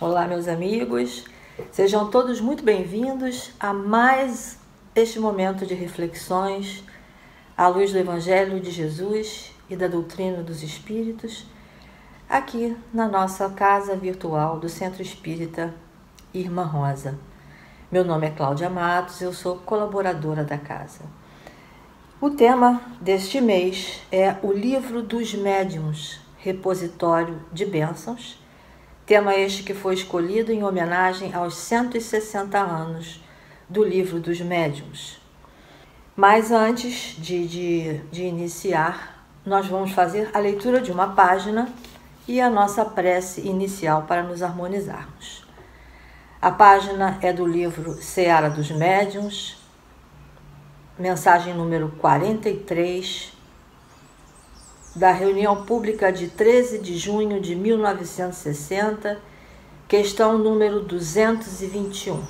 Olá, meus amigos, sejam todos muito bem-vindos a mais este momento de reflexões à luz do Evangelho de Jesus e da doutrina dos Espíritos, aqui na nossa casa virtual do Centro Espírita Irmã Rosa. Meu nome é Cláudia Matos, eu sou colaboradora da casa. O tema deste mês é o Livro dos Médiuns, Repositório de Bênçãos, tema este que foi escolhido em homenagem aos 160 anos do Livro dos Médiuns. Mas antes de iniciar, nós vamos fazer a leitura de uma página e a nossa prece inicial para nos harmonizarmos. A página é do livro Seara dos Médiuns, mensagem número 43, da reunião pública de 13 de junho de 1960, questão número 221,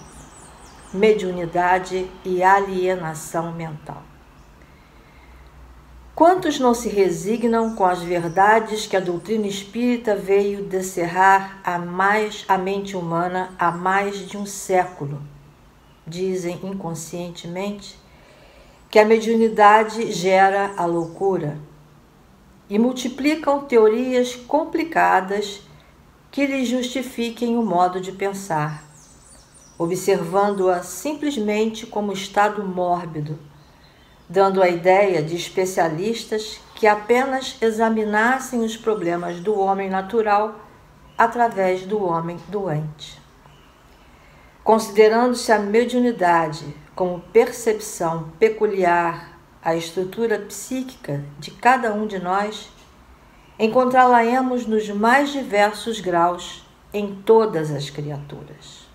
mediunidade e alienação mental. Quantos não se resignam com as verdades que a doutrina espírita veio descerrar a mente humana há mais de um século? Dizem inconscientemente que a mediunidade gera a loucura e multiplicam teorias complicadas que lhe justifiquem o modo de pensar, observando-a simplesmente como estado mórbido, dando a ideia de especialistas que apenas examinassem os problemas do homem natural através do homem doente. Considerando-se a mediunidade como percepção peculiar à estrutura psíquica de cada um de nós, encontrá-la-emos nos mais diversos graus em todas as criaturas.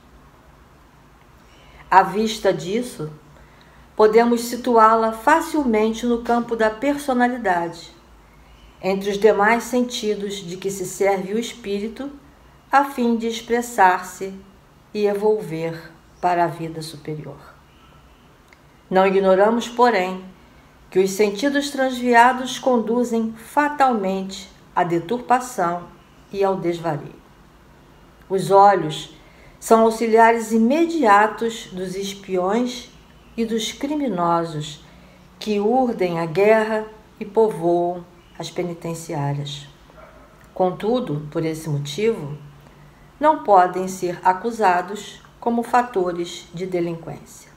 À vista disso, podemos situá-la facilmente no campo da personalidade, entre os demais sentidos de que se serve o espírito a fim de expressar-se e evolver para a vida superior. Não ignoramos, porém, que os sentidos transviados conduzem fatalmente à deturpação e ao desvario. Os olhos são auxiliares imediatos dos espiões e dos criminosos que urdem a guerra e povoam as penitenciárias. Contudo, por esse motivo, não podem ser acusados como fatores de delinquência.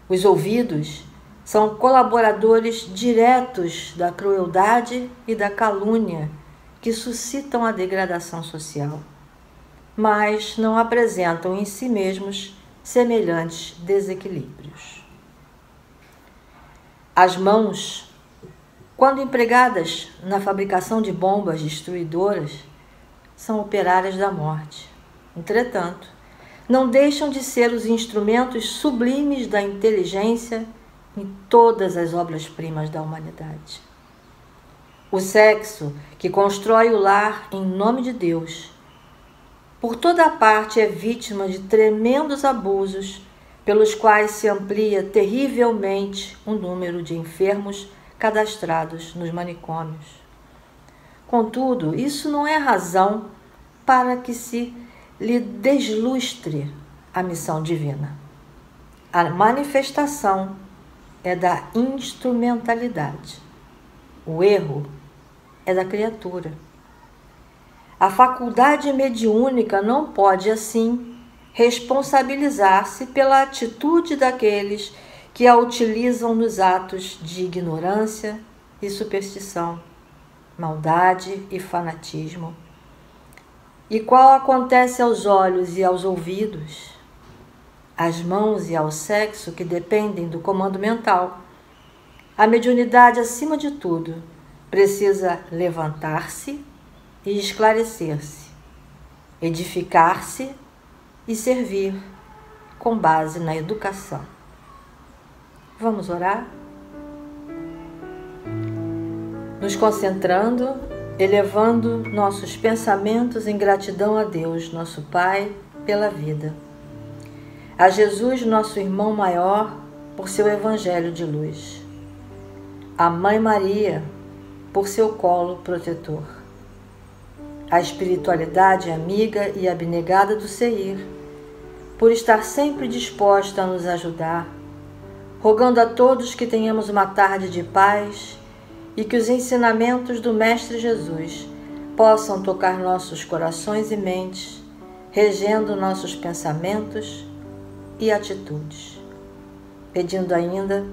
Os ouvidos são colaboradores diretos da crueldade e da calúnia que suscitam a degradação social, mas não apresentam em si mesmos semelhantes desequilíbrios. As mãos, quando empregadas na fabricação de bombas destruidoras, são operárias da morte. Entretanto, não deixam de ser os instrumentos sublimes da inteligência em todas as obras-primas da humanidade. O sexo, que constrói o lar em nome de Deus, por toda a parte é vítima de tremendos abusos, pelos quais se amplia terrivelmente o número de enfermos cadastrados nos manicômios. Contudo, isso não é razão para que se lhe deslustre a missão divina. A manifestação é da instrumentalidade. O erro é da criatura. A faculdade mediúnica não pode, assim, responsabilizar-se pela atitude daqueles que a utilizam nos atos de ignorância e superstição, maldade e fanatismo, e qual acontece aos olhos e aos ouvidos, às mãos e ao sexo que dependem do comando mental. A mediunidade, acima de tudo, precisa levantar-se e esclarecer-se, edificar-se e servir com base na educação. Vamos orar? Nos concentrando, elevando nossos pensamentos em gratidão a Deus, nosso Pai, pela vida. A Jesus, nosso irmão maior, por seu evangelho de luz. A Mãe Maria, por seu colo protetor. a espiritualidade amiga e abnegada do Seir, por estar sempre disposta a nos ajudar, rogando a todos que tenhamos uma tarde de paz e que os ensinamentos do Mestre Jesus possam tocar nossos corações e mentes, regendo nossos pensamentos e atitudes. Pedindo ainda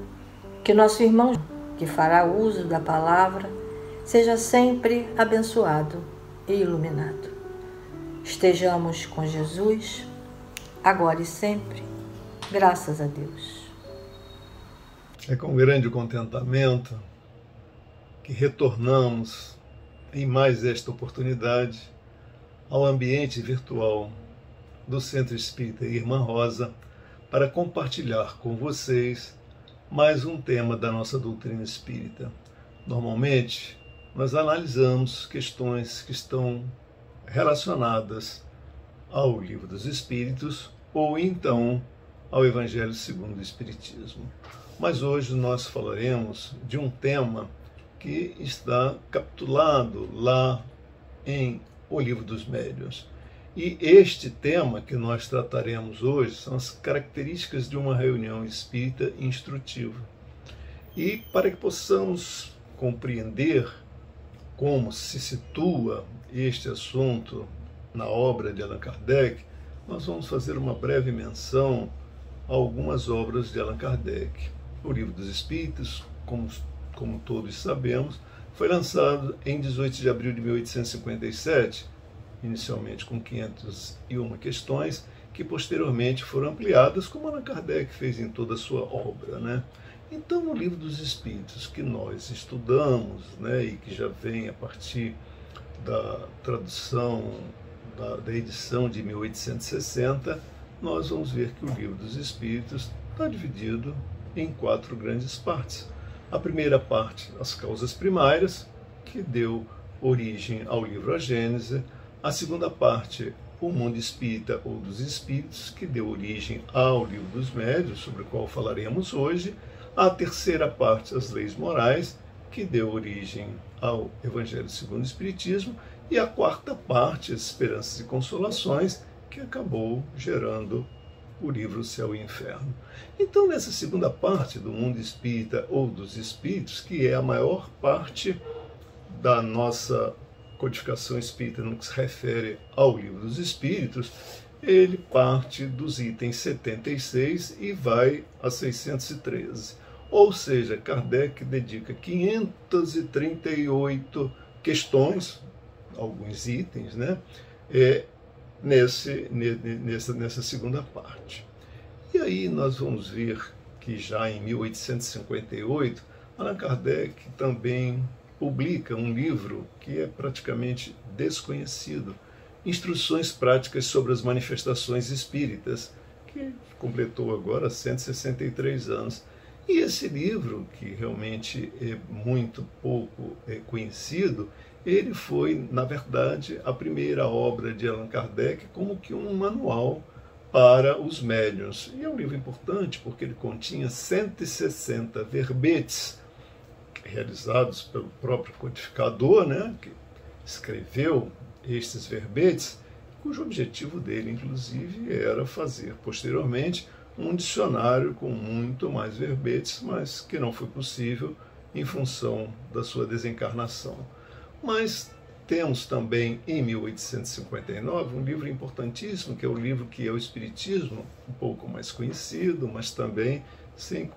que nosso irmão, que fará uso da palavra, seja sempre abençoado e iluminado. Estejamos com Jesus, agora e sempre, graças a Deus. É com grande contentamento que retornamos em mais esta oportunidade ao ambiente virtual do Centro Espírita Irmã Rosa para compartilhar com vocês mais um tema da nossa doutrina espírita. Normalmente, nós analisamos questões que estão relacionadas ao Livro dos Espíritos ou então ao Evangelho segundo o Espiritismo. Mas hoje nós falaremos de um tema que está capitulado lá em O Livro dos Médiuns. E este tema que nós trataremos hoje são as características de uma reunião espírita instrutiva. E para que possamos compreender como se situa este assunto na obra de Allan Kardec, nós vamos fazer uma breve menção a algumas obras de Allan Kardec. O Livro dos Espíritos, como todos sabemos, foi lançado em 18 de abril de 1857, inicialmente com 501 questões, que posteriormente foram ampliadas, como Allan Kardec fez em toda a sua obra, né? Então, o Livro dos Espíritos, que nós estudamos, né, e que já vem a partir da tradução, da edição de 1860, nós vamos ver que o Livro dos Espíritos está dividido em 4 grandes partes. A primeira parte, as causas primárias, que deu origem ao livro A Gênese. A segunda parte, o mundo espírita ou dos espíritos, que deu origem ao Livro dos Médiuns, sobre o qual falaremos hoje. A terceira parte, as leis morais, que deu origem ao Evangelho segundo o Espiritismo. E a quarta parte, as esperanças e consolações, que acabou gerando o livro Céu e Inferno. Então, nessa segunda parte do mundo espírita ou dos espíritos, que é a maior parte da nossa codificação espírita no que se refere ao Livro dos Espíritos, ele parte dos itens 76 e vai a 613. Ou seja, Kardec dedica 538 questões, alguns itens, né, nessa segunda parte. E aí nós vamos ver que já em 1858, Allan Kardec também publica um livro que é praticamente desconhecido, Instruções Práticas sobre as Manifestações Espíritas, que completou agora 163 anos. E esse livro, que realmente é muito pouco conhecido, ele foi, na verdade, a primeira obra de Allan Kardec como que um manual para os médiuns. E é um livro importante porque ele continha 160 verbetes realizados pelo próprio codificador, né, que escreveu estes verbetes, cujo objetivo dele, inclusive, era fazer, posteriormente, um dicionário com muito mais verbetes, mas que não foi possível em função da sua desencarnação. Mas temos também, em 1859, um livro importantíssimo, que é o livro que é o Espiritismo, um pouco mais conhecido, mas também sem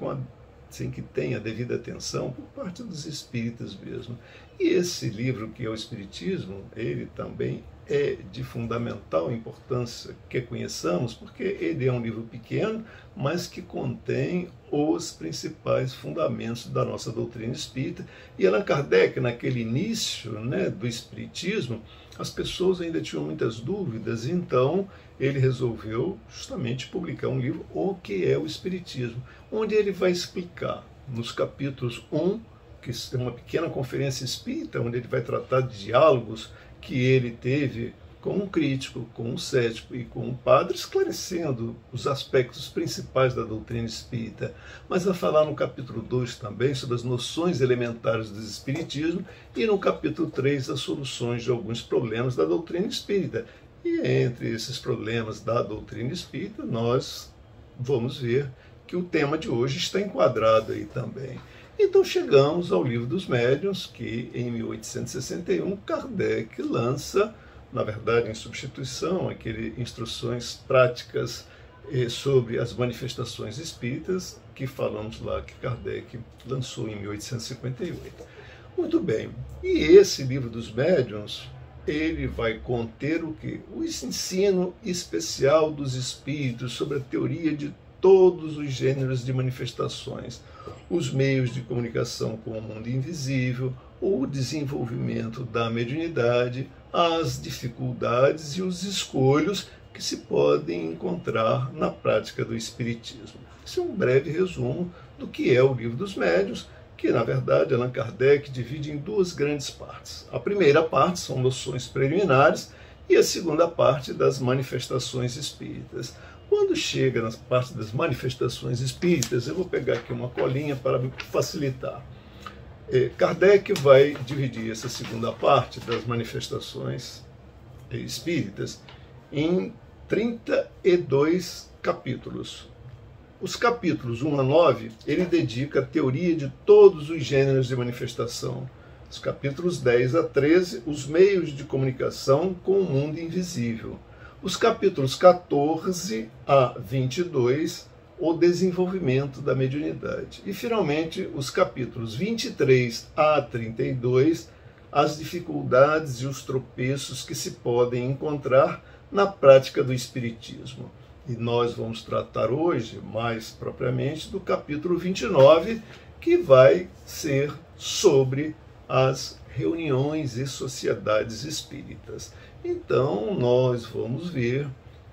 que tenha devida atenção por parte dos espíritas mesmo. E esse livro, que é o Espiritismo, ele também é de fundamental importância que conheçamos, porque ele é um livro pequeno, mas que contém os principais fundamentos da nossa doutrina espírita. E Allan Kardec, naquele início, né, do Espiritismo, as pessoas ainda tinham muitas dúvidas, então ele resolveu justamente publicar um livro, O que é o Espiritismo, onde ele vai explicar, nos capítulos 1, que é uma pequena conferência espírita, onde ele vai tratar de diálogos que ele teve com um crítico, com um cético e com um padre, esclarecendo os aspectos principais da doutrina espírita, mas vai falar no capítulo 2 também sobre as noções elementares do espiritismo e no capítulo 3 as soluções de alguns problemas da doutrina espírita. E entre esses problemas da doutrina espírita, nós vamos ver que o tema de hoje está enquadrado aí também. Então chegamos ao Livro dos Médiuns, que em 1861 Kardec lança, na verdade em substituição, aquele Instruções Práticas sobre as Manifestações Espíritas, que falamos lá que Kardec lançou em 1858. Muito bem, e esse Livro dos Médiuns, ele vai conter o quê? O ensino especial dos espíritos sobre a teoria de todos os gêneros de manifestações, os meios de comunicação com o mundo invisível, o desenvolvimento da mediunidade, as dificuldades e os escolhos que se podem encontrar na prática do espiritismo. Esse é um breve resumo do que é o Livro dos Médiuns, que, na verdade, Allan Kardec divide em duas grandes partes. A primeira parte são noções preliminares e a segunda parte das manifestações espíritas. Quando chega na parte das manifestações espíritas, eu vou pegar aqui uma colinha para me facilitar. Kardec vai dividir essa segunda parte das manifestações espíritas em 32 capítulos. Os capítulos 1 a 9, ele dedica a teoria de todos os gêneros de manifestação. Os capítulos 10 a 13, os meios de comunicação com o mundo invisível. Os capítulos 14 a 22, o desenvolvimento da mediunidade. E, finalmente, os capítulos 23 a 32, as dificuldades e os tropeços que se podem encontrar na prática do espiritismo. E nós vamos tratar hoje, mais propriamente, do capítulo 29, que vai ser sobre as reuniões e sociedades espíritas. Então, nós vamos ver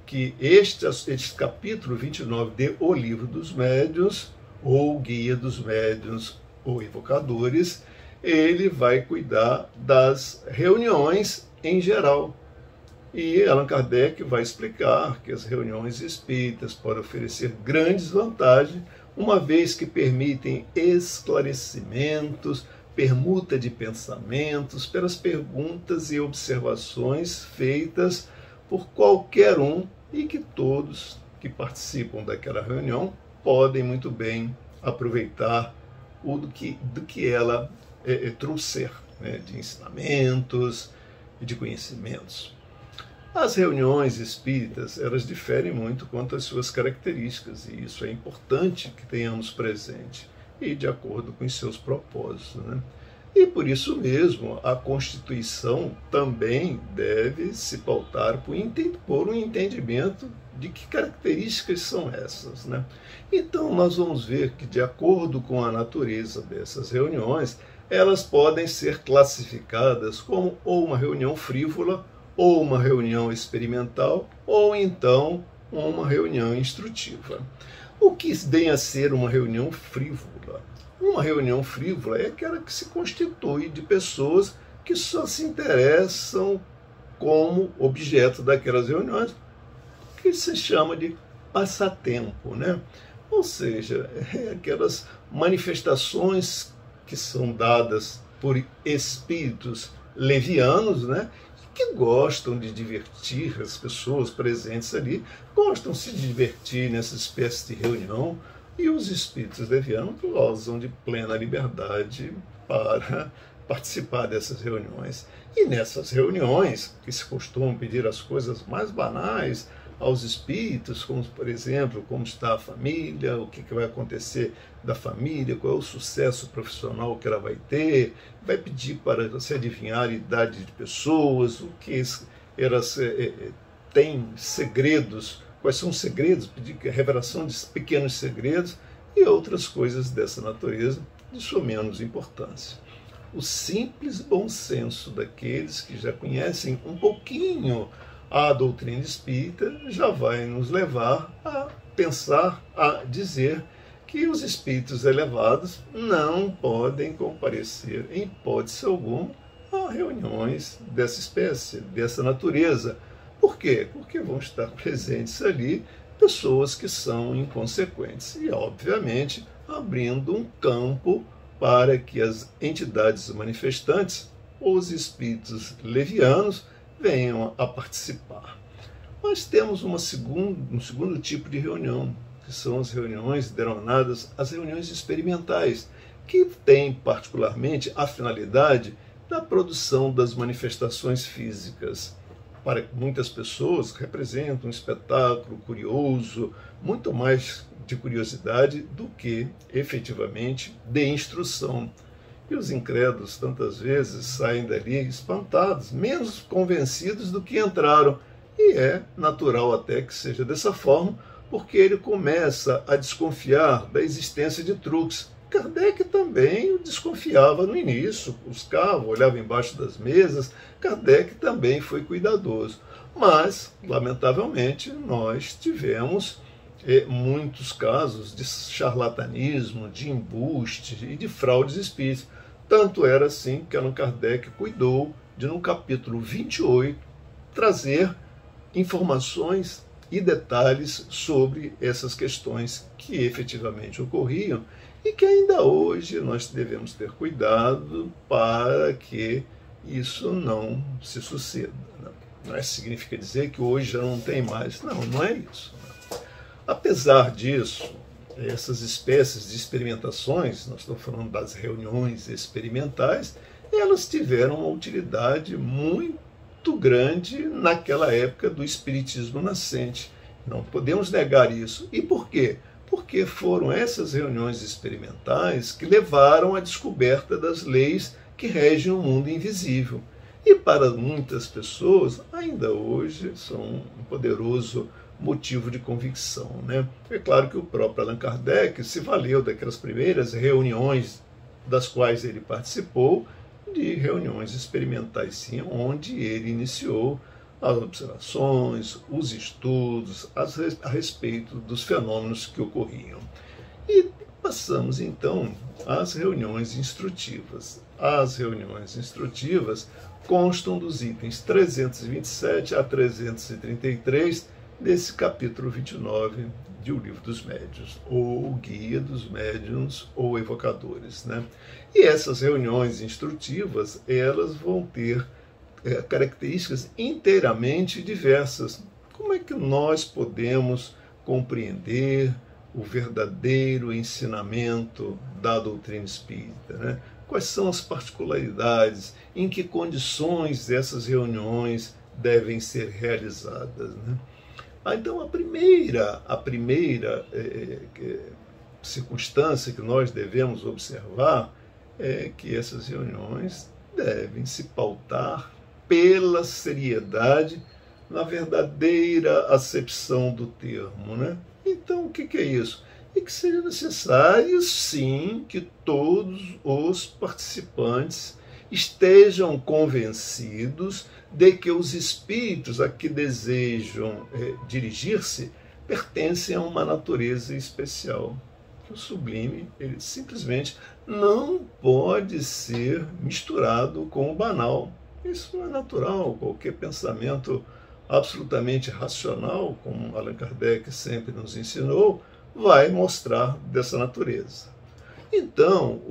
que este capítulo 29 de O Livro dos Médiuns, ou Guia dos Médiuns ou Evocadores, ele vai cuidar das reuniões em geral. E Allan Kardec vai explicar que as reuniões espíritas podem oferecer grandes vantagens, uma vez que permitem esclarecimentos, permuta de pensamentos, pelas perguntas e observações feitas por qualquer um e que todos que participam daquela reunião podem muito bem aproveitar do que ela trouxer, né, de ensinamentos e de conhecimentos. As reuniões espíritas, elas diferem muito quanto às suas características, e isso é importante que tenhamos presente, e de acordo com os seus propósitos, né? E por isso mesmo, a Constituição também deve se pautar por um entendimento de que características são essas, né? Então, nós vamos ver que, de acordo com a natureza dessas reuniões, elas podem ser classificadas como ou uma reunião frívola, ou uma reunião experimental, ou então uma reunião instrutiva. O que vem a ser uma reunião frívola? Uma reunião frívola é aquela que se constitui de pessoas que só se interessam como objeto daquelas reuniões, que se chama de passatempo, né? Ou seja, aquelas manifestações que são dadas por espíritos levianos, né? Que gostam de divertir as pessoas presentes ali, gostam de se divertir nessa espécie de reunião, e os espíritos levianos gozam de plena liberdade para participar dessas reuniões. E nessas reuniões, que se costumam pedir as coisas mais banais aos espíritos, como, por exemplo, como está a família, o que vai acontecer da família, qual é o sucesso profissional que ela vai ter, vai pedir para se adivinhar a idade de pessoas, o que elas têm segredos, quais são os segredos, pedir a revelação de pequenos segredos e outras coisas dessa natureza de sua menos importância. O simples bom senso daqueles que já conhecem um pouquinho a doutrina espírita já vai nos levar a pensar, a dizer que os espíritos elevados não podem comparecer, em hipótese alguma, a reuniões dessa espécie, dessa natureza. Por quê? Porque vão estar presentes ali pessoas que são inconsequentes e, obviamente, abrindo um campo para que as entidades manifestantes, os espíritos levianos, venham a participar. Nós temos um segundo tipo de reunião, que são as reuniões denominadas as reuniões experimentais, que têm particularmente a finalidade da produção das manifestações físicas. Para muitas pessoas representa um espetáculo curioso, muito mais de curiosidade do que efetivamente de instrução. E os incrédulos tantas vezes saem dali espantados, menos convencidos do que entraram. E é natural até que seja dessa forma, porque ele começa a desconfiar da existência de truques. Kardec também desconfiava no início, buscava, olhava embaixo das mesas. Kardec também foi cuidadoso. Mas, lamentavelmente, nós tivemos muitos casos de charlatanismo, de embuste e de fraudes espíritas. Tanto era assim que Allan Kardec cuidou de, no capítulo 28, trazer informações e detalhes sobre essas questões que efetivamente ocorriam e que ainda hoje nós devemos ter cuidado para que isso não se suceda. Não é, significa dizer que hoje já não tem mais. Não, não é isso. Apesar disso, essas espécies de experimentações, nós estamos falando das reuniões experimentais, elas tiveram uma utilidade muito grande naquela época do espiritismo nascente. Não podemos negar isso. E por quê? Porque foram essas reuniões experimentais que levaram à descoberta das leis que regem o mundo invisível. E para muitas pessoas, ainda hoje, são um poderoso motivo de convicção, né? É claro que o próprio Allan Kardec se valeu daquelas primeiras reuniões das quais ele participou, de reuniões experimentais, sim, onde ele iniciou as observações, os estudos a respeito dos fenômenos que ocorriam. E passamos, então, às reuniões instrutivas. As reuniões instrutivas constam dos itens 327 a 333 desse capítulo 29 de O Livro dos Médiuns, ou o Guia dos Médiuns ou Evocadores, né? E essas reuniões instrutivas, elas vão ter características inteiramente diversas. Como é que nós podemos compreender o verdadeiro ensinamento da doutrina espírita, né? Quais são as particularidades, em que condições essas reuniões devem ser realizadas, né? Então, a primeira circunstância que nós devemos observar é que essas reuniões devem se pautar pela seriedade na verdadeira acepção do termo, né? Então, o que é isso? É que seja necessário, sim, que todos os participantes estejam convencidos de que os espíritos a que desejam dirigir-se pertencem a uma natureza especial. O sublime, ele simplesmente não pode ser misturado com o banal. Isso não é natural. Qualquer pensamento absolutamente racional, como Allan Kardec sempre nos ensinou, vai mostrar dessa natureza. Então,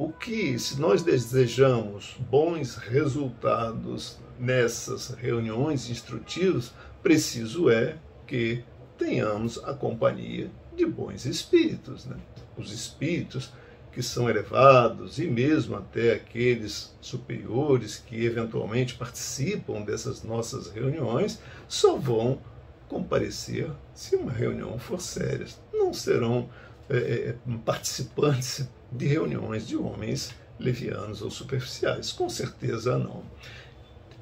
se nós desejamos bons resultados nessas reuniões instrutivas, preciso é que tenhamos a companhia de bons espíritos, né? Os espíritos que são elevados e mesmo até aqueles superiores que eventualmente participam dessas nossas reuniões só vão comparecer se uma reunião for séria. Não serão participantes de reuniões de homens levianos ou superficiais, com certeza não.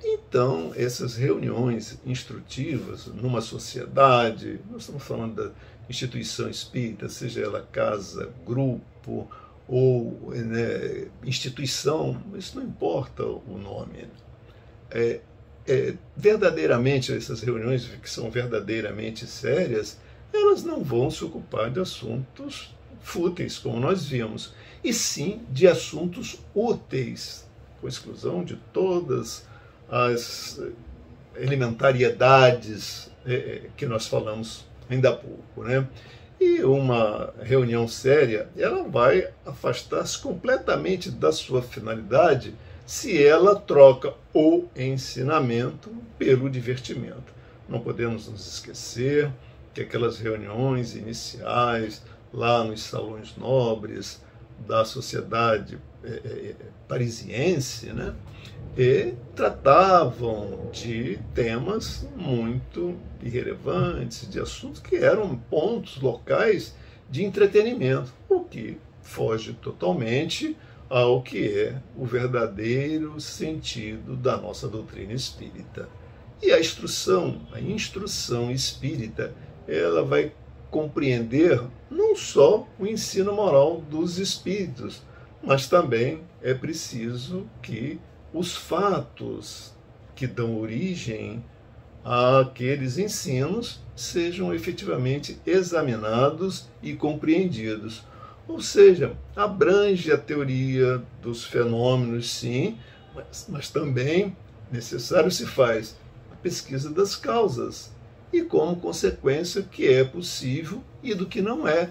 Então, essas reuniões instrutivas numa sociedade, nós estamos falando da instituição espírita, seja ela casa, grupo ou instituição, isso não importa o nome. Verdadeiramente, essas reuniões que são verdadeiramente sérias, elas não vão se ocupar de assuntos fúteis, como nós vimos, e sim de assuntos úteis. com exclusão de todas as elementariedades que nós falamos ainda há pouco, né? E uma reunião séria, ela vai afastar-se completamente da sua finalidade se ela troca o ensinamento pelo divertimento. Não podemos nos esquecer que aquelas reuniões iniciais, lá nos salões nobres da sociedade parisiense, né, tratavam de temas muito irrelevantes, de assuntos que eram pontos locais de entretenimento, o que foge totalmente ao que é o verdadeiro sentido da nossa doutrina espírita. E a instrução espírita, ela vai compreender não só o ensino moral dos espíritos, mas também é preciso que os fatos que dão origem àqueles ensinos sejam efetivamente examinados e compreendidos. Ou seja, abrange a teoria dos fenômenos, sim, mas também necessário se faz a pesquisa das causas e, como consequência, o que é possível e do que não é.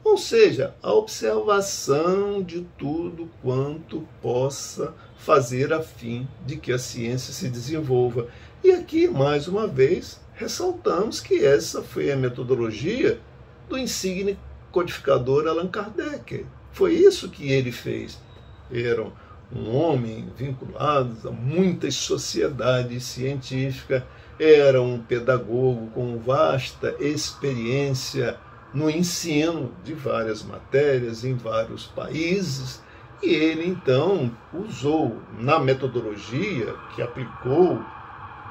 Ou seja, a observação de tudo quanto possa fazer a fim de que a ciência se desenvolva. E aqui, mais uma vez, ressaltamos que essa foi a metodologia do insigne codificador Allan Kardec. Foi isso que ele fez. Era um homem vinculado a muitas sociedades científicas, era um pedagogo com vasta experiência no ensino de várias matérias em vários países, e ele então usou na metodologia que aplicou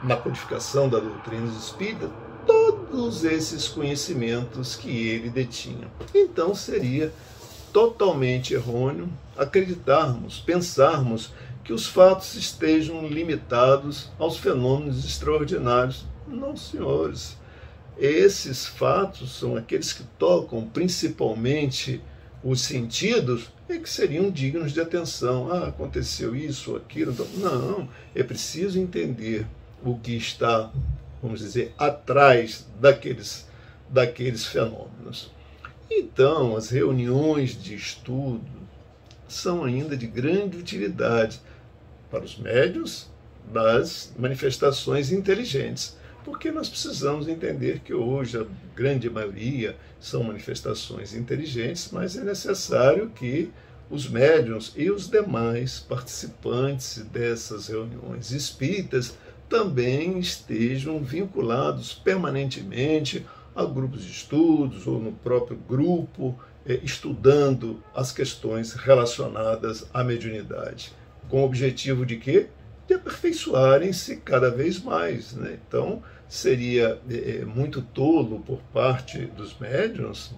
na codificação da doutrina espírita todos esses conhecimentos que ele detinha. Então seria totalmente errôneo acreditarmos, pensarmos que os fatos estejam limitados aos fenômenos extraordinários. Não, senhores. Esses fatos são aqueles que tocam principalmente os sentidos e que seriam dignos de atenção. Ah, aconteceu isso ou aquilo. Não, é preciso entender o que está, vamos dizer, atrás daqueles fenômenos. Então, as reuniões de estudo são ainda de grande utilidade para os médiuns das manifestações inteligentes, porque nós precisamos entender que hoje a grande maioria são manifestações inteligentes, mas é necessário que os médiuns e os demais participantes dessas reuniões espíritas também estejam vinculados permanentemente a grupos de estudos ou no próprio grupo, estudando as questões relacionadas à mediunidade. Com o objetivo de quê? De aperfeiçoarem-se cada vez mais, né? Então, seria muito tolo por parte dos médiuns,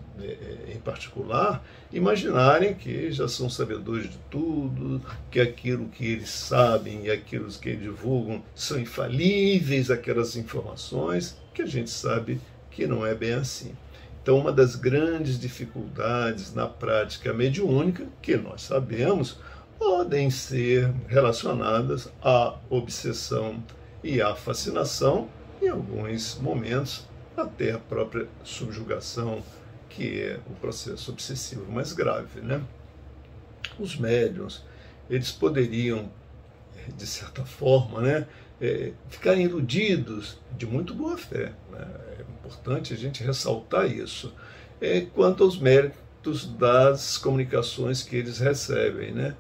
em particular, imaginarem que já são sabedores de tudo, que aquilo que eles sabem e aquilo que eles divulgam são infalíveis, aquelas informações que a gente sabe que não é bem assim. Então, uma das grandes dificuldades na prática mediúnica, que nós sabemos, podem ser relacionadas à obsessão e à fascinação, em alguns momentos até a própria subjugação, que é o processo obsessivo mais grave, né? Os médiuns, eles poderiam, de certa forma, né, ficarem iludidos de muito boa fé, né? É importante a gente ressaltar isso, quanto aos méritos das comunicações que eles recebem, né?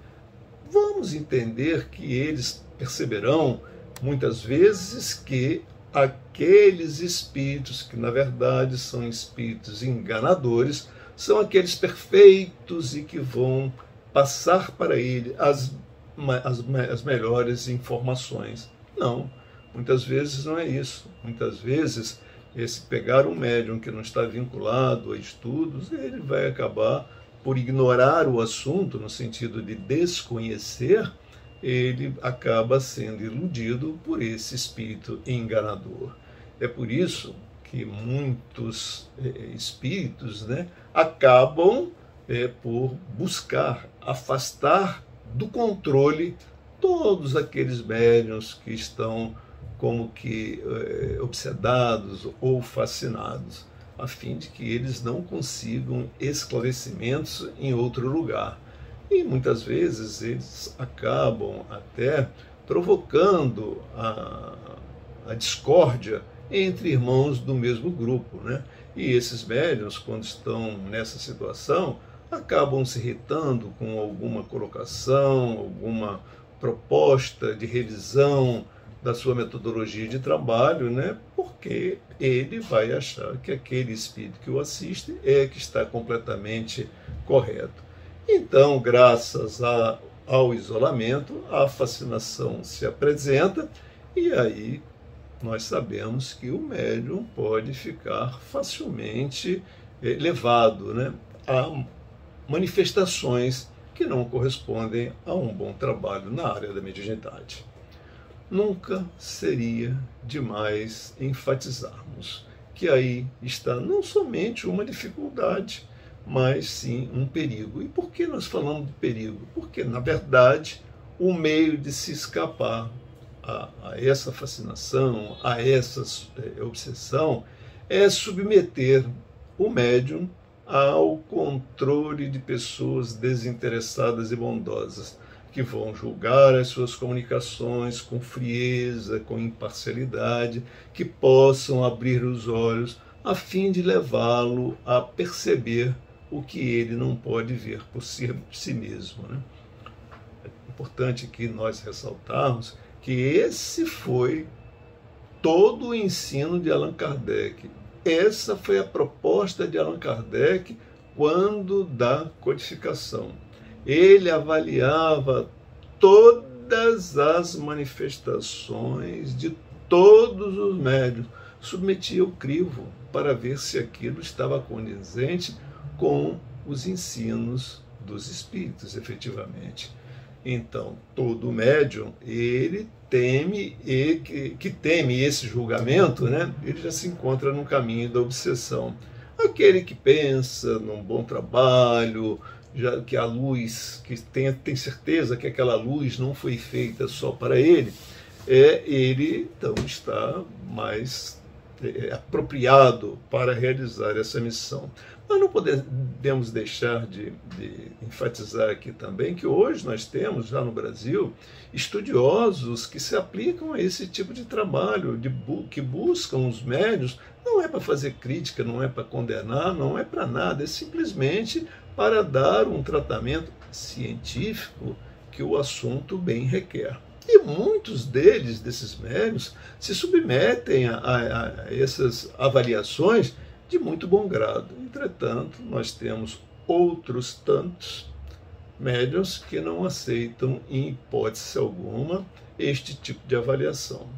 Vamos entender que eles perceberão muitas vezes que aqueles espíritos que na verdade são espíritos enganadores são aqueles perfeitos e que vão passar para ele as melhores informações. Não, muitas vezes não é isso. Muitas vezes, esse pegar um médium que não está vinculado a estudos, ele vai acabar por ignorar o assunto, no sentido de desconhecer, ele acaba sendo iludido por esse espírito enganador. É por isso que muitos espíritos, né, acabam por buscar afastar do controle todos aqueles médiuns que estão como que obsedados ou fascinados, a fim de que eles não consigam esclarecimentos em outro lugar. E muitas vezes eles acabam até provocando a discórdia entre irmãos do mesmo grupo, né? E esses médiuns, quando estão nessa situação, acabam se irritando com alguma colocação, alguma proposta de revisão da sua metodologia de trabalho, né? Porque ele vai achar que aquele espírito que o assiste é que está completamente correto. Então, graças ao isolamento, a fascinação se apresenta e aí nós sabemos que o médium pode ficar facilmente levado, né, a manifestações que não correspondem a um bom trabalho na área da mediunidade. Nunca seria demais enfatizarmos que aí está não somente uma dificuldade, mas sim um perigo. E por que nós falamos de perigo? Porque, na verdade, o meio de se escapar a essa fascinação, a essa obsessão, é submeter o médium ao controle de pessoas desinteressadas e bondosas, que vão julgar as suas comunicações com frieza, com imparcialidade, que possam abrir os olhos a fim de levá-lo a perceber o que ele não pode ver por si mesmo, né? É importante que nós ressaltarmos que esse foi todo o ensino de Allan Kardec. Essa foi a proposta de Allan Kardec quando da codificação. Ele avaliava todas as manifestações de todos os médiuns, submetia o crivo para ver se aquilo estava condizente com os ensinos dos espíritos, efetivamente. Então, todo médium, ele teme, que teme esse julgamento, né? Ele já se encontra no caminho da obsessão. Aquele que pensa num bom trabalho, já que a luz, que tem certeza que aquela luz não foi feita só para ele, ele então está mais apropriado para realizar essa missão. Mas não podemos deixar de enfatizar aqui também que hoje nós temos, já no Brasil, estudiosos que se aplicam a esse tipo de trabalho, que buscam os médiuns, não é para fazer crítica, não é para condenar, não é para nada, é simplesmente para dar um tratamento científico que o assunto bem requer. E muitos desses médiuns, se submetem a essas avaliações de muito bom grado. Entretanto, nós temos outros tantos médiuns que não aceitam, em hipótese alguma, este tipo de avaliação.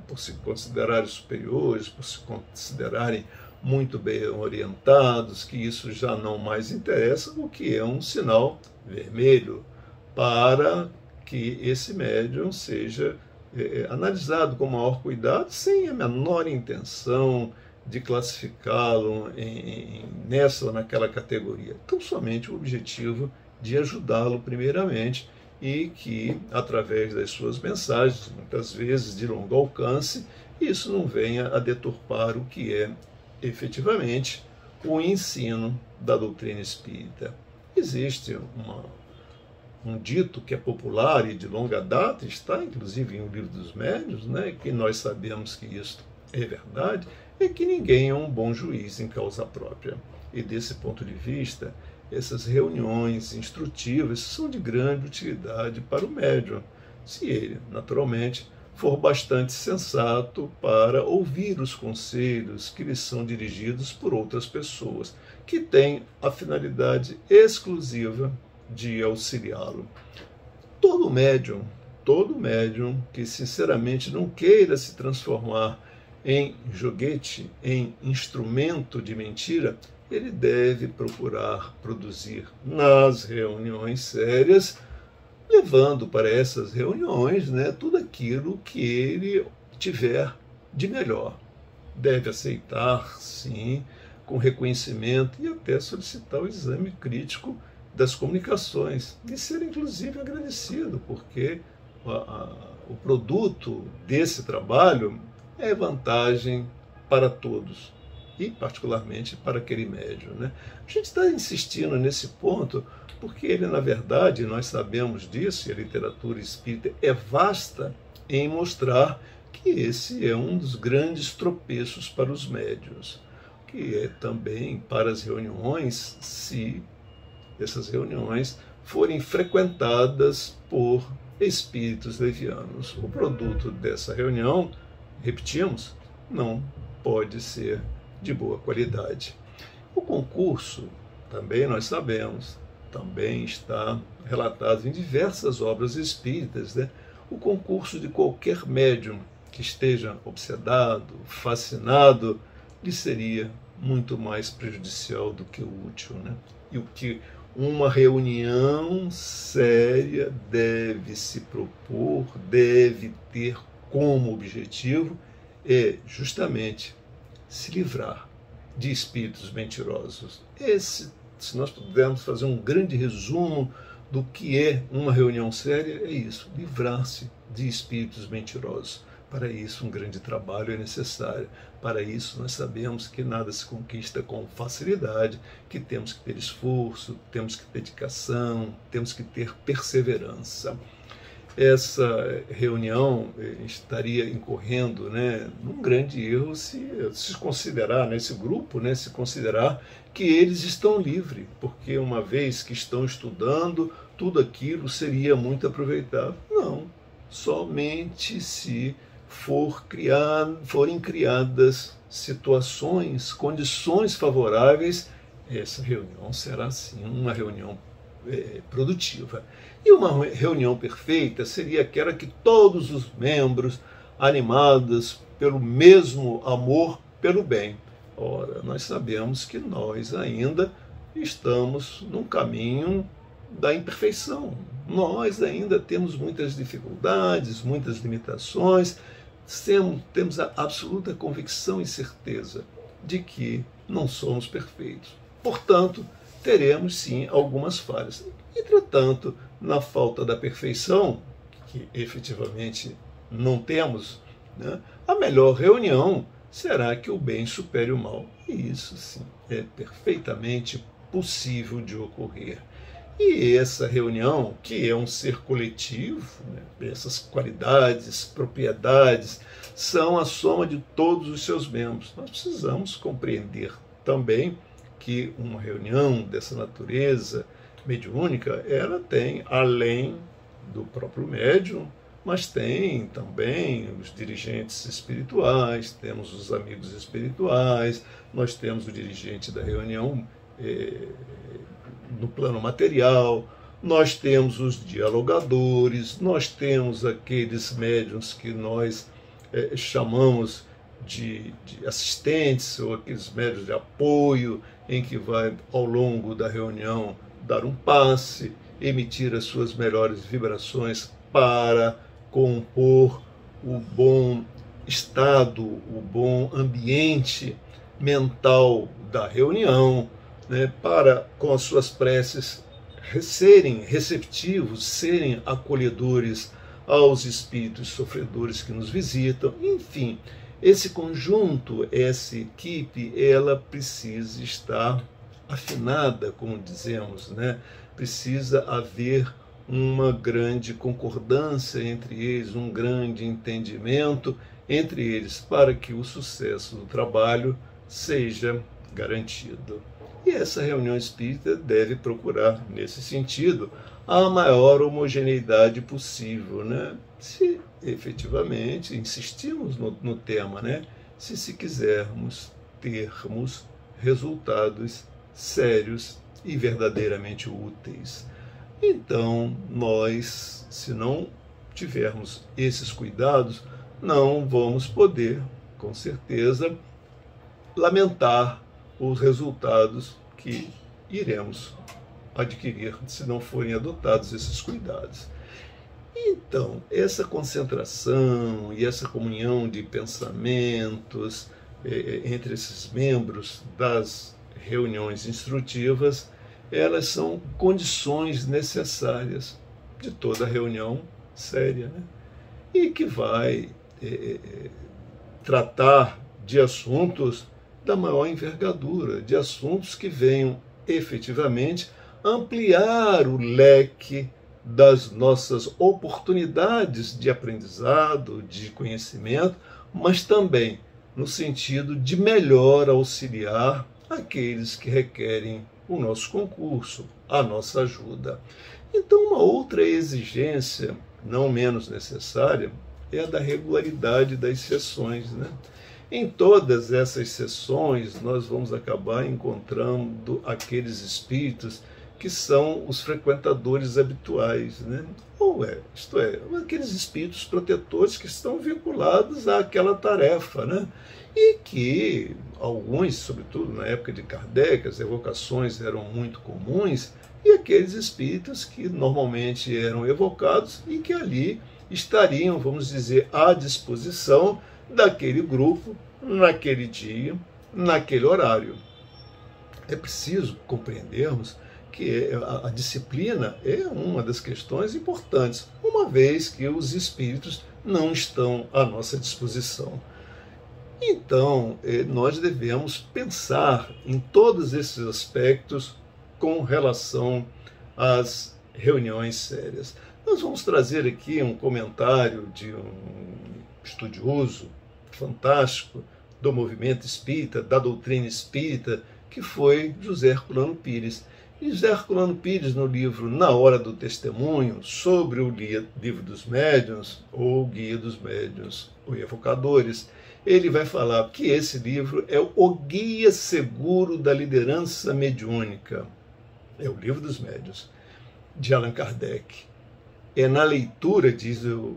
Por se considerarem superiores, por se considerarem muito bem orientados, que isso já não mais interessa, o que é um sinal vermelho para que esse médium seja analisado com maior cuidado, sem a menor intenção de classificá-lo nessa ou naquela categoria. Então, somente o objetivo de ajudá-lo primeiramente e que, através das suas mensagens, muitas vezes de longo alcance, isso não venha a deturpar o que é efetivamente o ensino da doutrina espírita. Existe um dito que é popular e de longa data, está inclusive em O Livro dos Médiuns, né, que nós sabemos que isso é verdade, é que ninguém é um bom juiz em causa própria. E desse ponto de vista, essas reuniões instrutivas são de grande utilidade para o médium, se ele, naturalmente, for bastante sensato para ouvir os conselhos que lhe são dirigidos por outras pessoas, que têm a finalidade exclusiva de auxiliá-lo. Todo médium que sinceramente não queira se transformar em joguete, em instrumento de mentira, ele deve procurar produzir nas reuniões sérias, levando para essas reuniões, né, tudo aquilo que ele tiver de melhor. Deve aceitar, sim, com reconhecimento e até solicitar o exame crítico das comunicações e ser, inclusive, agradecido, porque o produto desse trabalho é vantagem para todos, e particularmente para aquele médium, né? A gente está insistindo nesse ponto porque ele, na verdade, nós sabemos disso, e a literatura espírita é vasta em mostrar que esse é um dos grandes tropeços para os médiuns, que é também para as reuniões, se essas reuniões forem frequentadas por espíritos levianos. O produto dessa reunião, repetimos, não pode ser de boa qualidade. O concurso, também nós sabemos, também está relatado em diversas obras espíritas, né? O concurso de qualquer médium que esteja obsedado, fascinado, lhe seria muito mais prejudicial do que útil, né? E o que uma reunião séria deve se propor, deve ter como objetivo, é justamente se livrar de espíritos mentirosos. Se nós pudermos fazer um grande resumo do que é uma reunião séria, é isso: livrar-se de espíritos mentirosos. Para isso, um grande trabalho é necessário. Para isso, nós sabemos que nada se conquista com facilidade, que temos que ter esforço, temos que ter dedicação, temos que ter perseverança. Essa reunião estaria incorrendo, né, num grande erro se considerar, nesse grupo, né, se considerar que eles estão livres, porque uma vez que estão estudando, tudo aquilo seria muito aproveitável. Não, somente se forem criadas situações, condições favoráveis, essa reunião será sim uma reunião produtiva. E uma reunião perfeita seria aquela que todos os membros, animados pelo mesmo amor pelo bem. Ora, nós sabemos que nós ainda estamos num caminho da imperfeição. Nós ainda temos muitas dificuldades, muitas limitações, temos a absoluta convicção e certeza de que não somos perfeitos. Portanto, teremos sim algumas falhas. Entretanto, na falta da perfeição, que efetivamente não temos, né, a melhor reunião será que o bem supere o mal. E isso sim é perfeitamente possível de ocorrer. E essa reunião, que é um ser coletivo, né, essas qualidades, propriedades, são a soma de todos os seus membros. Nós precisamos compreender também que uma reunião dessa natureza mediúnica, ela tem, além do próprio médium, mas tem também os dirigentes espirituais, temos os amigos espirituais, nós temos o dirigente da reunião no plano material, nós temos os dialogadores, nós temos aqueles médiuns que nós chamamos de assistentes, ou aqueles médiuns de apoio, em que vai, ao longo da reunião, dar um passe, emitir as suas melhores vibrações para compor o bom estado, o bom ambiente mental da reunião, né, para, com as suas preces, serem receptivos, serem acolhedores aos espíritos sofredores que nos visitam. Enfim, esse conjunto, essa equipe, ela precisa estar afinada, como dizemos, né? Precisa haver uma grande concordância entre eles, um grande entendimento entre eles, para que o sucesso do trabalho seja garantido. E essa reunião espírita deve procurar, nesse sentido, a maior homogeneidade possível, né? Se efetivamente insistimos no tema, né? Se quisermos termos resultados sérios e verdadeiramente úteis. Então, nós, se não tivermos esses cuidados, não vamos poder, com certeza, lamentar os resultados que iremos adquirir se não forem adotados esses cuidados. Então, essa concentração e essa comunhão de pensamentos entre esses membros das reuniões instrutivas, elas são condições necessárias de toda reunião séria, né? E que vai tratar de assuntos da maior envergadura, de assuntos que venham efetivamente ampliar o leque das nossas oportunidades de aprendizado, de conhecimento, mas também no sentido de melhor auxiliar aqueles que requerem o nosso concurso, a nossa ajuda. Então, uma outra exigência, não menos necessária, é a da regularidade das sessões, né? Em todas essas sessões, nós vamos acabar encontrando aqueles espíritos que são os frequentadores habituais, né? Isto é, aqueles espíritos protetores que estão vinculados àquela tarefa, né? E que alguns, sobretudo na época de Kardec, as evocações eram muito comuns, e aqueles espíritos que normalmente eram evocados e que ali estariam, vamos dizer, à disposição daquele grupo, naquele dia, naquele horário. É preciso compreendermos que a disciplina é uma das questões importantes, uma vez que os espíritos não estão à nossa disposição. Então, nós devemos pensar em todos esses aspectos com relação às reuniões sérias. Nós vamos trazer aqui um comentário de um estudioso fantástico do movimento espírita, da doutrina espírita, que foi José Herculano Pires. E José Herculano Pires, no livro Na Hora do Testemunho, sobre o Livro dos Médiuns, ou Guia dos Médiuns, ou Evocadores, ele vai falar que esse livro é o guia seguro da liderança mediúnica. É o Livro dos Médiuns, de Allan Kardec. É na leitura, diz o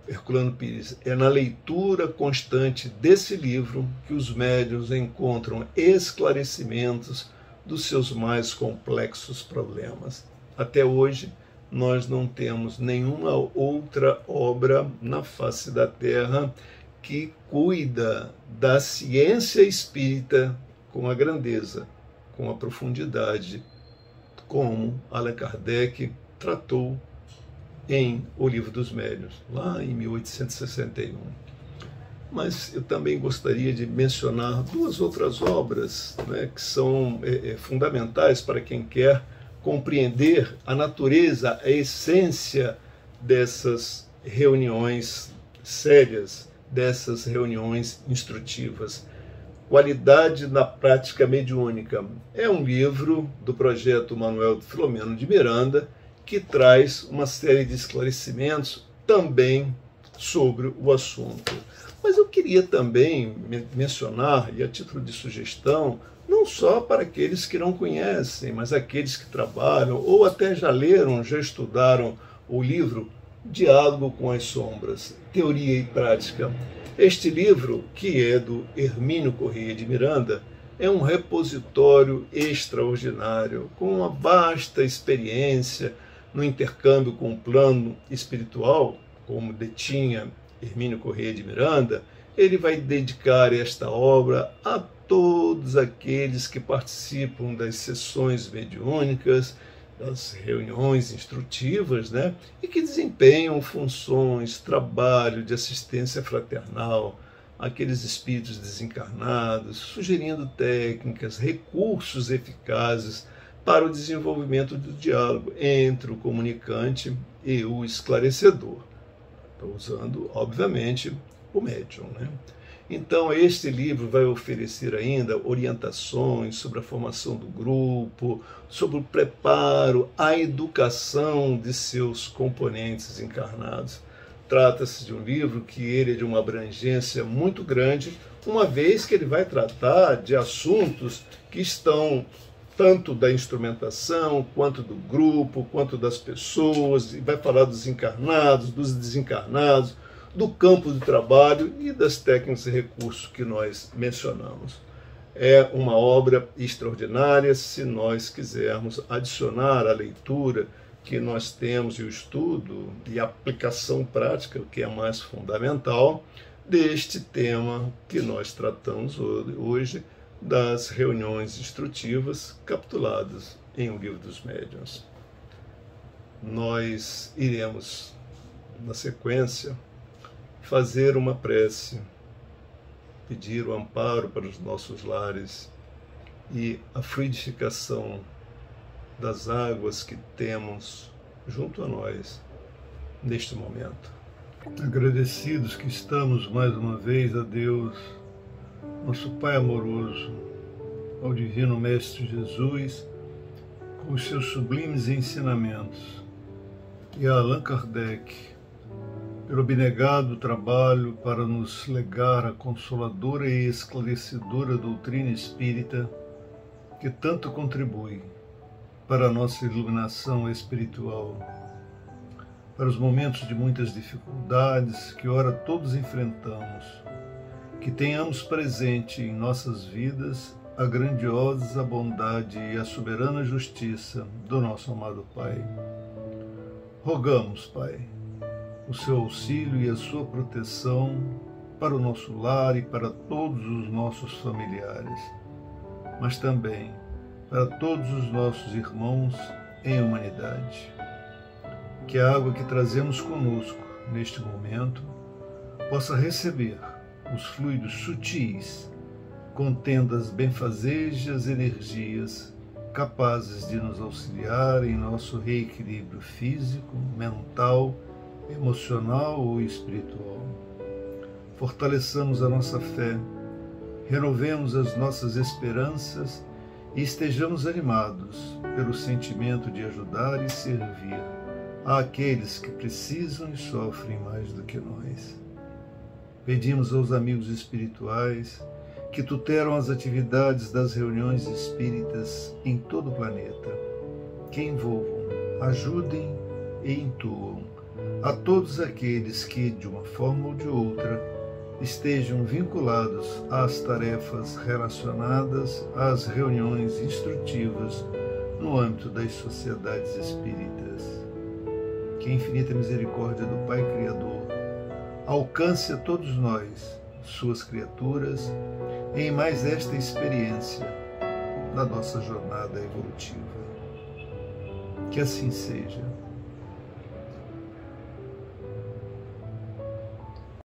Herculano Pires, é na leitura constante desse livro que os médiuns encontram esclarecimentos dos seus mais complexos problemas. Até hoje, nós não temos nenhuma outra obra na face da Terra que cuida da ciência espírita com a grandeza, com a profundidade, como Allan Kardec tratou em O Livro dos Médiuns, lá em 1861. Mas eu também gostaria de mencionar duas outras obras, né, que são fundamentais para quem quer compreender a natureza, a essência dessas reuniões sérias, dessas reuniões instrutivas. Qualidade na Prática Mediúnica é um livro do projeto Manuel Filomeno de Miranda, que traz uma série de esclarecimentos também sobre o assunto. Mas eu queria também mencionar, e a título de sugestão, não só para aqueles que não conhecem, mas aqueles que trabalham, ou até já leram, já estudaram o livro Diálogo com as Sombras, Teoria e Prática. Este livro, que é do Hermínio Corrêa de Miranda, é um repositório extraordinário, com uma vasta experiência no intercâmbio com o plano espiritual, como detinha Hermínio Corrêa de Miranda. Ele vai dedicar esta obra a todos aqueles que participam das sessões mediúnicas, das reuniões instrutivas, né? E que desempenham funções, trabalho de assistência fraternal, aqueles espíritos desencarnados, sugerindo técnicas, recursos eficazes para o desenvolvimento do diálogo entre o comunicante e o esclarecedor. Estou usando, obviamente, o médium, né? Então, este livro vai oferecer ainda orientações sobre a formação do grupo, sobre o preparo, a educação de seus componentes encarnados. Trata-se de um livro que ele é de uma abrangência muito grande, uma vez que ele vai tratar de assuntos que estão tanto da instrumentação, quanto do grupo, quanto das pessoas, e vai falar dos encarnados, dos desencarnados, do campo de trabalho e das técnicas e recursos que nós mencionamos. É uma obra extraordinária se nós quisermos adicionar à leitura que nós temos e o estudo e a aplicação prática, o que é mais fundamental, deste tema que nós tratamos hoje, das reuniões instrutivas capituladas em O Livro dos Médiuns. Nós iremos na sequência, fazer uma prece, pedir o amparo para os nossos lares e a fluidificação das águas que temos junto a nós neste momento. Agradecidos que estamos mais uma vez a Deus, nosso Pai amoroso, ao Divino Mestre Jesus, com os seus sublimes ensinamentos, e a Allan Kardec, pelo abnegado trabalho para nos legar a consoladora e esclarecedora doutrina espírita, que tanto contribui para a nossa iluminação espiritual, para os momentos de muitas dificuldades que ora todos enfrentamos, que tenhamos presente em nossas vidas a grandiosa bondade e a soberana justiça do nosso amado Pai. Rogamos, Pai, o seu auxílio e a sua proteção para o nosso lar e para todos os nossos familiares, mas também para todos os nossos irmãos em humanidade. Que a água que trazemos conosco neste momento possa receber os fluidos sutis, contendo as benfazejas energias capazes de nos auxiliar em nosso reequilíbrio físico, mental, emocional ou espiritual. Fortaleçamos a nossa fé, renovemos as nossas esperanças e estejamos animados pelo sentimento de ajudar e servir àqueles que precisam e sofrem mais do que nós. Pedimos aos amigos espirituais que tutelam as atividades das reuniões espíritas em todo o planeta, que envolvam, ajudem e intuam a todos aqueles que, de uma forma ou de outra, estejam vinculados às tarefas relacionadas às reuniões instrutivas no âmbito das sociedades espíritas. Que a infinita misericórdia do Pai Criador alcance a todos nós, suas criaturas, em mais esta experiência da nossa jornada evolutiva. Que assim seja.